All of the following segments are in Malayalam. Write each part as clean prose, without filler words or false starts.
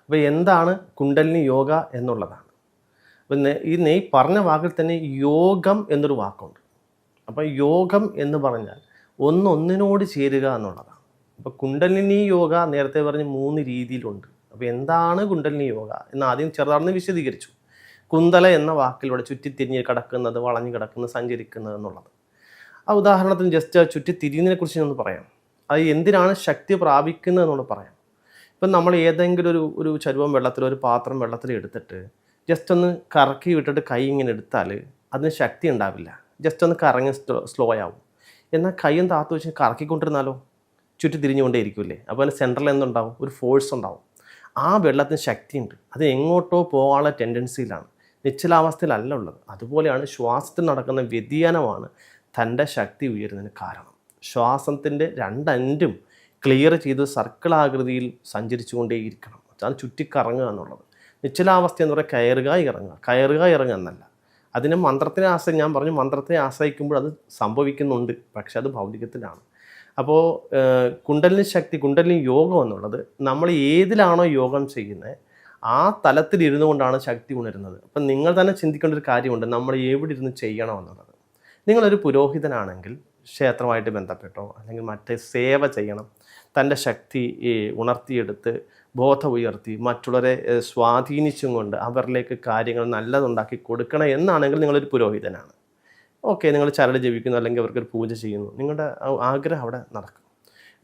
അപ്പോൾ എന്താണ് കുണ്ടലിനി യോഗ എന്നുള്ളതാണ്. അപ്പം ഈ പറഞ്ഞ വാക്കിൽ തന്നെ യോഗം എന്നൊരു വാക്കുണ്ട്. അപ്പോൾ യോഗം എന്ന് പറഞ്ഞാൽ ഒന്നൊന്നിനോട് ചേരുക എന്നുള്ളതാണ്. അപ്പോൾ കുണ്ടലിനി യോഗ നേരത്തെ പറഞ്ഞ് 3 രീതിയിലുണ്ട്. അപ്പോൾ എന്താണ് കുണ്ടലിനി യോഗ എന്ന് ആദ്യം ചെറുതാണെന്ന് വിശദീകരിച്ചു. കുന്തല എന്ന വാക്കിലൂടെ ചുറ്റിത്തിരിഞ്ഞ് കിടക്കുന്നത്, വളഞ്ഞു കിടക്കുന്നത്, സഞ്ചരിക്കുന്നത് എന്നുള്ളത്. ആ ഉദാഹരണത്തിന് ജസ്റ്റ് ചുറ്റിത്തിരിയുന്നതിനെ കുറിച്ച് ഒന്ന് പറയാം. അത് എന്തിനാണ് ശക്തി പ്രാപിക്കുന്നത് എന്നുള്ളത് പറയാം. ഇപ്പം നമ്മൾ ഏതെങ്കിലും ഒരു ചരുവം വെള്ളത്തിൽ, ഒരു പാത്രം വെള്ളത്തിൽ എടുത്തിട്ട് ജസ്റ്റ് ഒന്ന് കറക്കി വിട്ടിട്ട് കൈ ഇങ്ങനെ എടുത്താൽ അതിന് ശക്തി ഉണ്ടാവില്ല. ജസ്റ്റ് ഒന്ന് കറങ്ങി സ്ലോ ആവും. എന്നാൽ കൈയും താത്തു വെച്ച് കറക്കിക്കൊണ്ടിരുന്നാലോ ചുറ്റി തിരിഞ്ഞുകൊണ്ടേ ഇരിക്കില്ലേ. അപ്പോൾ അതിന് സെൻട്രൽ എന്തുണ്ടാവും? ഒരു ഫോഴ്സ് ഉണ്ടാവും. ആ വെള്ളത്തിന് ശക്തിയുണ്ട്. അത് എങ്ങോട്ടോ പോകാനുള്ള ടെൻഡൻസിയിലാണ്, നിശ്ചലാവസ്ഥയിലല്ല ഉള്ളത്. അതുപോലെയാണ് ശ്വാസത്തിൽ നടക്കുന്ന വ്യതിയാനമാണ് തൻ്റെ ശക്തി ഉയരുന്നതിന് കാരണം. ശ്വാസത്തിൻ്റെ 2 എൻഡും ക്ലിയർ ചെയ്ത് സർക്കിളാകൃതിയിൽ സഞ്ചരിച്ചു കൊണ്ടേയിരിക്കണം. അത് ചുറ്റിക്കറങ്ങുക എന്നുള്ളത്. നിശ്ചലാവസ്ഥ എന്ന് പറയുക കയറുക ഇറങ്ങുക എന്നല്ല. അതിന് മന്ത്രത്തിനെ ഞാൻ പറഞ്ഞു, മന്ത്രത്തെ ആശ്രയിക്കുമ്പോൾ അത് സംഭവിക്കുന്നുണ്ട്, പക്ഷെ അത് ഭൗതികത്തിലാണ്. അപ്പോൾ കുണ്ടലിനി ശക്തി, കുണ്ടലിനി യോഗം എന്നുള്ളത് നമ്മൾ ഏതിലാണോ യോഗം ചെയ്യുന്നത് ആ തലത്തിൽ ഇരുന്നു കൊണ്ടാണ് ശക്തി ഉണരുന്നത്. അപ്പം നിങ്ങൾ തന്നെ ചിന്തിക്കേണ്ട ഒരു കാര്യമുണ്ട്, നമ്മൾ എവിടെ ഇരുന്ന് ചെയ്യണമെന്നുള്ളത്. നിങ്ങളൊരു പുരോഹിതനാണെങ്കിൽ ക്ഷേത്രമായിട്ട് ബന്ധപ്പെട്ടോ അല്ലെങ്കിൽ മറ്റേ സേവ ചെയ്യണം, തൻ്റെ ശക്തി ഉണർത്തിയെടുത്ത് ബോധം ഉയർത്തി മറ്റുള്ളവരെ സ്വാധീനിച്ചും കൊണ്ട് അവരിലേക്ക് കാര്യങ്ങൾ നല്ലതുണ്ടാക്കി കൊടുക്കണം എന്നാണെങ്കിൽ നിങ്ങളൊരു പുരോഹിതനാണ്. ഓക്കെ, നിങ്ങൾ ചരട് ജപിക്കുന്നു അല്ലെങ്കിൽ അവർക്കൊരു പൂജ ചെയ്യുന്നു, നിങ്ങളുടെ ആഗ്രഹം അവിടെ നടക്കും.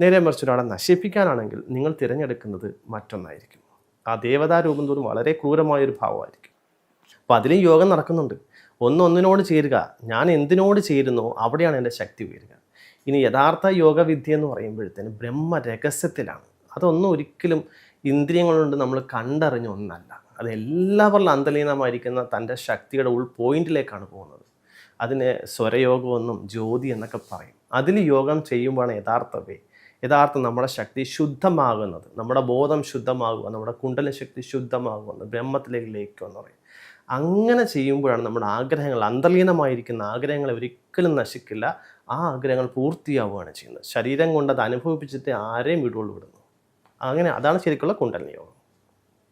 നേരെ മറിച്ച് ഒരാളെ നശിപ്പിക്കാനാണെങ്കിൽ നിങ്ങൾ തിരഞ്ഞെടുക്കുന്നത് മറ്റൊന്നായിരിക്കും. ആ ദേവതാരൂപം തോറും വളരെ ക്രൂരമായൊരു ഭാവമായിരിക്കും. അപ്പോൾ അതിലും യോഗം നടക്കുന്നുണ്ട്. ഒന്നൊന്നിനോട് ചേരുക. ഞാൻ എന്തിനോട് ചേരുന്നോ അവിടെയാണ് എൻ്റെ ശക്തി ഉയരുക. ഇനി യഥാർത്ഥ യോഗവിദ്യ എന്ന് പറയുമ്പോഴത്തേന് ബ്രഹ്മരഹസ്യത്തിലാണ്. അതൊന്നും ഒരിക്കലും ഇന്ദ്രിയങ്ങൾ കൊണ്ട് നമ്മൾ കണ്ടറിഞ്ഞ ഒന്നല്ല. അത് എല്ലാവരിലും അന്തലീനമായിരിക്കുന്ന തൻ്റെ ശക്തിയുടെ പോയിന്റിലേക്കാണ് പോകുന്നത്. അതിന് സ്വരയോഗമെന്നും ജ്യോതി എന്നൊക്കെ പറയും. അതിൽ യോഗം ചെയ്യുമ്പോഴാണ് യഥാർത്ഥം നമ്മുടെ ശക്തി ശുദ്ധമാകുന്നത്, നമ്മുടെ ബോധം ശുദ്ധമാകുക, നമ്മുടെ കുണ്ടലിനി ശക്തി ശുദ്ധമാകുന്നത്, ബ്രഹ്മത്തിലേക്ക് ലയിക്കുമെന്ന് പറയും. അങ്ങനെ ചെയ്യുമ്പോഴാണ് നമ്മുടെ ആഗ്രഹങ്ങൾ, അന്തർലീനമായിരിക്കുന്ന ആഗ്രഹങ്ങൾ ഒരിക്കലും നശിക്കില്ല. ആ ആഗ്രഹങ്ങൾ പൂർത്തിയാവുകയാണ് ചെയ്യുന്നത്. ശരീരം കൊണ്ട് അത് അനുഭവിപ്പിച്ചിട്ട് ആരെയും വിടുന്നു. അങ്ങനെ അതാണ് ശരിക്കുള്ള കുണ്ടലിനി യോഗം.